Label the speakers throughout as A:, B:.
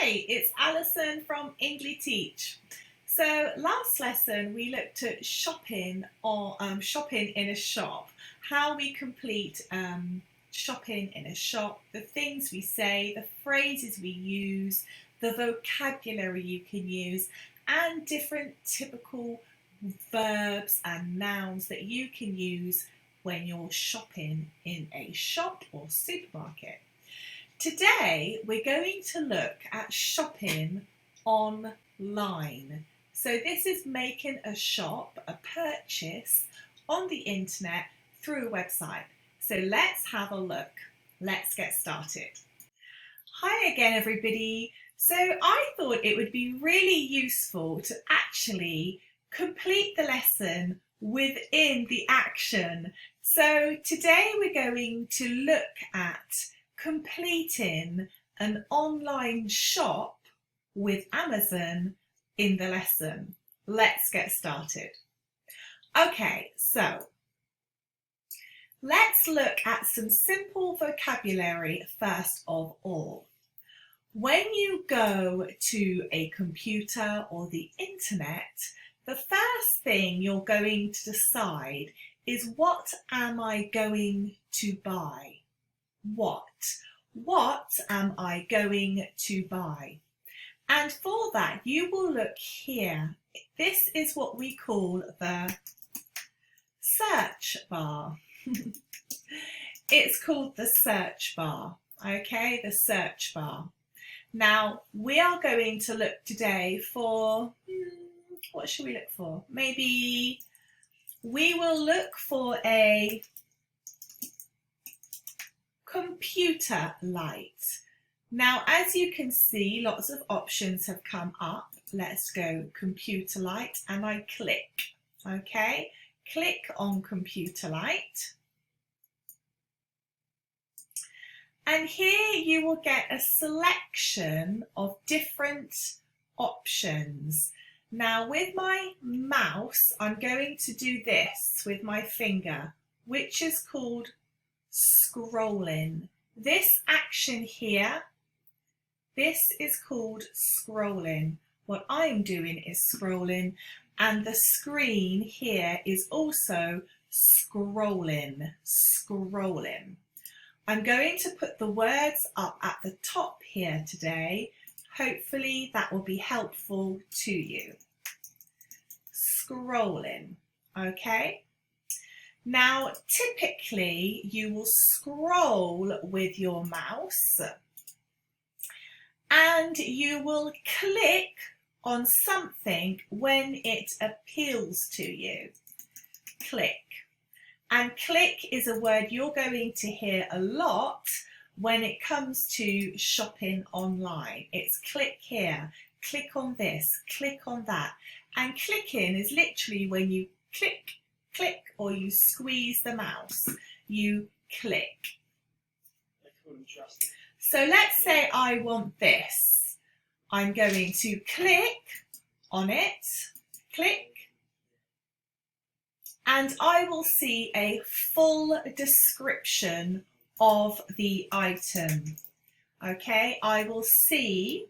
A: Hi, it's Alison from Engli-teach. So last lesson we looked at shopping or shopping in a shop, how we complete shopping in a shop, the things we say, the phrases we use, the vocabulary you can use, and different typical verbs and nouns that you can use when you're shopping in a shop or supermarket. Today we're going to look at shopping online. So this is making a shop, a purchase on the internet through a website. So let's have a look. Let's get started. Hi again everybody. So I thought it would be really useful to actually complete the lesson within the action. So today we're going to look at completing an online shop with Amazon in the lesson. Let's get started. Okay, so let's look at some simple vocabulary first of all. When you go to a computer or the internet, the first thing you're going to decide is, what am I going to buy? What am I going to buy? And for that, you will look here. This is what we call the search bar. It's called the search bar, okay? The search bar. Now, we are going to look today for, what should we look for? Maybe we will look for a computer light. Now, as you can see, lots of options have come up. Let's go computer light and I click, okay? Click on computer light. And here you will get a selection of different options. Now with my mouse, I'm going to do this with my finger, which is called scrolling. This action here, this is called scrolling. What I'm doing is scrolling, and the screen here is also scrolling. I'm going to put the words up at the top here today. Hopefully that will be helpful to you. Scrolling, okay? Now, typically you will scroll with your mouse and you will click on something when it appeals to you. Click. And click is a word you're going to hear a lot when it comes to shopping online. It's click here, click on this, click on that. And clicking is literally when you click, or you squeeze the mouse, you click. So let's say I want this. I'm going to click on it, click, and I will see a full description of the item. Okay, I will see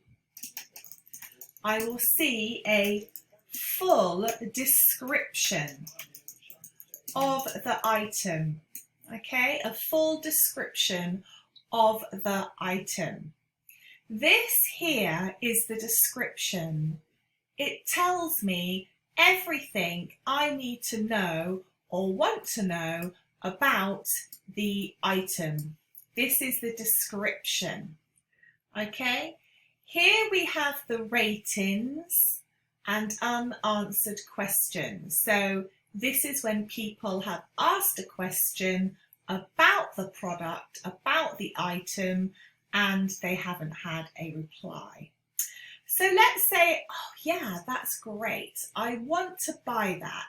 A: a full description of the item. Okay, a full description of the item. This here is the description. It tells me everything I need to know or want to know about the item. This is the description. Okay, here we have the ratings and unanswered questions. So this is when people have asked a question about the product, about the item, and they haven't had a reply. So let's say, oh yeah, that's great, I want to buy that.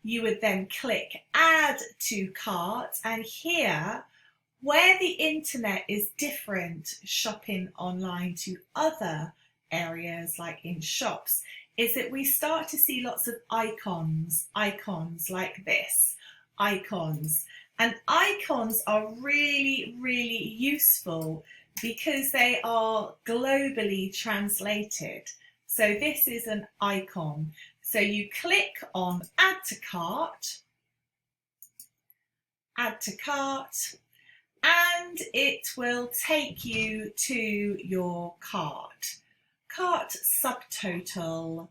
A: You would then click add to cart, and here, where the internet is different shopping online to other areas like in shops, is that we start to see lots of icons like this, icons. And icons are really, really useful because they are globally translated. So this is an icon. So you click on add to cart, and it will take you to your cart. Cart subtotal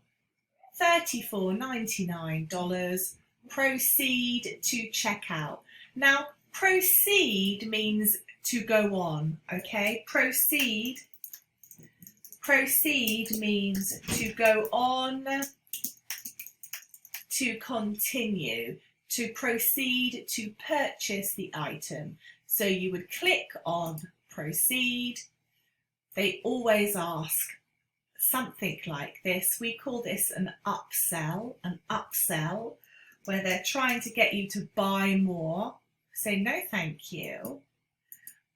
A: $34.99. Proceed to checkout. Now, proceed means to go on, okay? Proceed means to go on, to continue, to proceed to purchase the item. So you would click on proceed. They always ask something like this. We call this an upsell, where they're trying to get you to buy more. Say no thank you.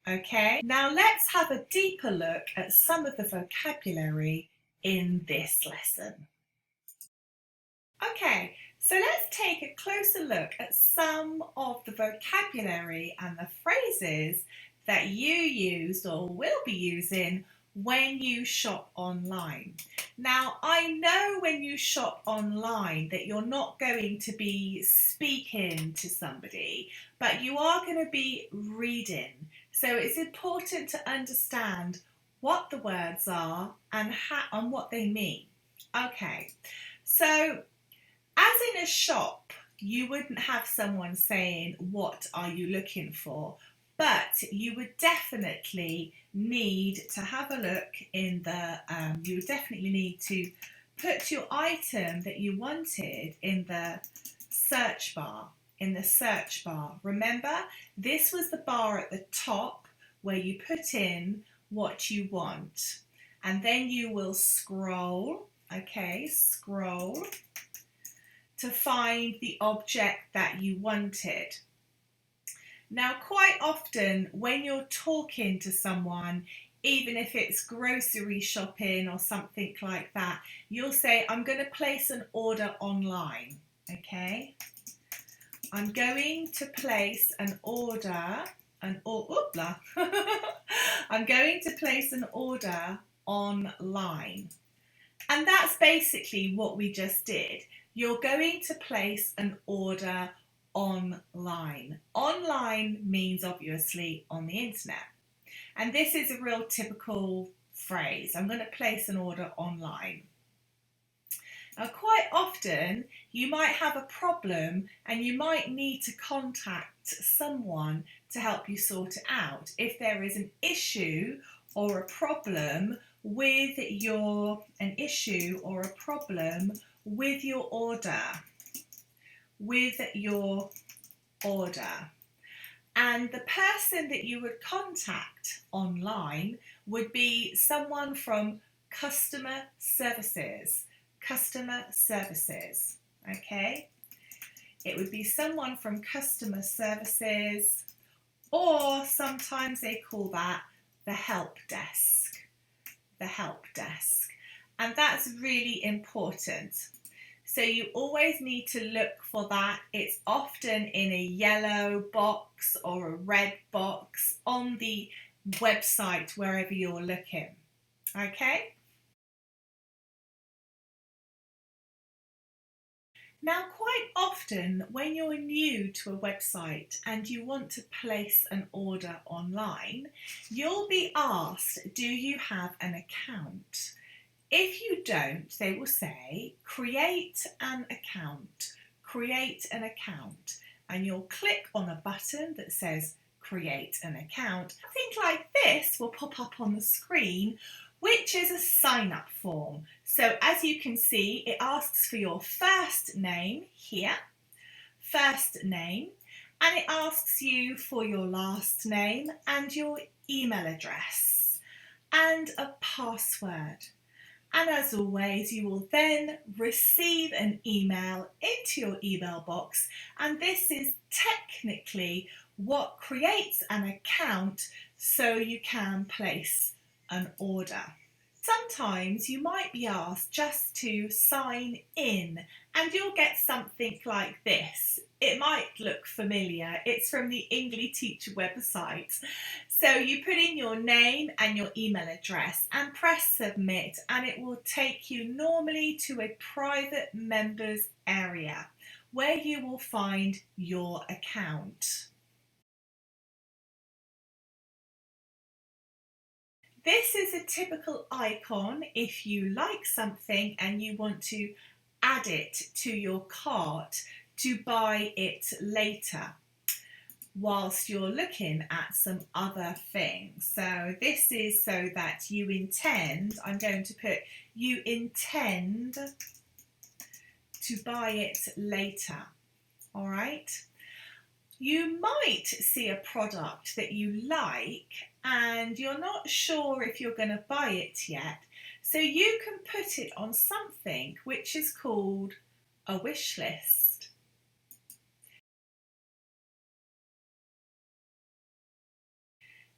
A: Okay, now let's have a deeper look at some of the vocabulary in this lesson. Okay, so let's take a closer look at some of the vocabulary and the phrases that you used or will be using when you shop online. Now, I know when you shop online that you're not going to be speaking to somebody, but you are going to be reading. So it's important to understand what the words are and what they mean. Okay, so as in a shop, you wouldn't have someone saying, "What are you looking for?" But you would definitely need to have a look in the, you would definitely need to put your item that you wanted in the search bar. Remember, this was the bar at the top where you put in what you want. And then you will scroll, okay, scroll to find the object that you wanted. Now, quite often when you're talking to someone, even if it's grocery shopping or something like that, you'll say, "I'm going to place an order online." Okay? I'm going to place an order, I'm going to place an order online. And that's basically what we just did. You're going to place an order online. Online means obviously on the internet. And this is a real typical phrase. I'm going to place an order online. Now, quite often you might have a problem and you might need to contact someone to help you sort it out if there is an issue or a problem with your order. And the person that you would contact online would be someone from customer services, okay? It would be someone from customer services, or sometimes they call that the help desk, and that's really important. So you always need to look for that. It's often in a yellow box or a red box on the website, wherever you're looking, okay? Now, quite often when you're new to a website and you want to place an order online, you'll be asked, do you have an account? If you don't, they will say, create an account, and you'll click on a button that says create an account. Something like this will pop up on the screen, which is a sign-up form. So as you can see, it asks for your first name here, and it asks you for your last name and your email address and a password. And as always, you will then receive an email into your email box, and this is technically what creates an account so you can place an order. Sometimes you might be asked just to sign in and you'll get something like this. It might look familiar. It's from the Engli-teach website. So you put in your name and your email address and press submit, and it will take you normally to a private members area where you will find your account. This is a typical icon if you like something and you want to add it to your cart to buy it later whilst you're looking at some other things. So this is so that you intend, I'm going to put you intend to buy it later, all right? You might see a product that you like and you're not sure if you're going to buy it yet. So you can put it on something which is called a wish list.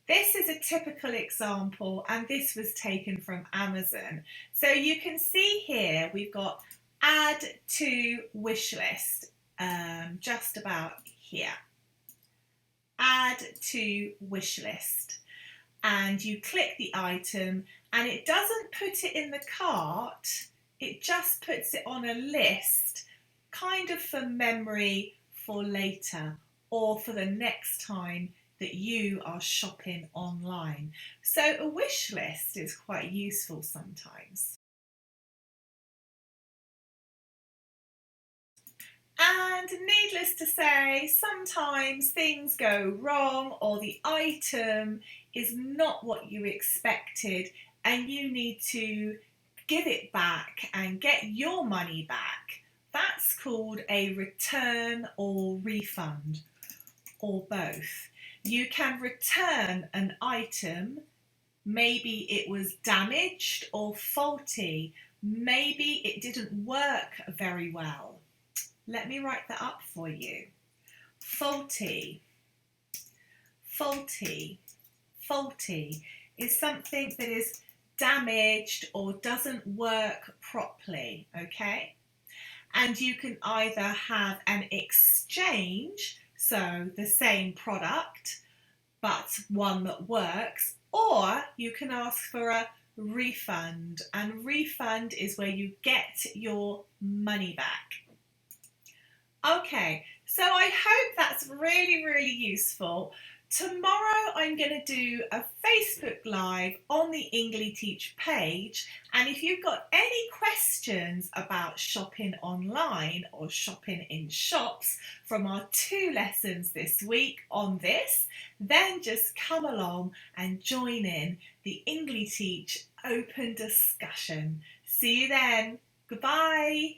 A: This is a typical example, and this was taken from Amazon. So you can see here we've got add to wish list, just about here. Add to wish list, and you click the item and it doesn't put it in the cart, it just puts it on a list, kind of for memory for later or for the next time that you are shopping online. So a wish list is quite useful sometimes. And needless to say, sometimes things go wrong or the item is not what you expected and you need to give it back and get your money back. That's called a return or refund, or both. You can return an item, maybe it was damaged or faulty, maybe it didn't work very well. Let me write that up for you. Faulty, faulty, faulty is something that is damaged or doesn't work properly, okay? And you can either have an exchange, so the same product, but one that works, or you can ask for a refund, and refund is where you get your money back. Okay, so I hope that's really, really useful. Tomorrow I'm going to do a Facebook Live on the Engli-teach page, and if you've got any questions about shopping online or shopping in shops from our 2 lessons this week on this, then just come along and join in the Engli-teach open discussion. See you then. Goodbye.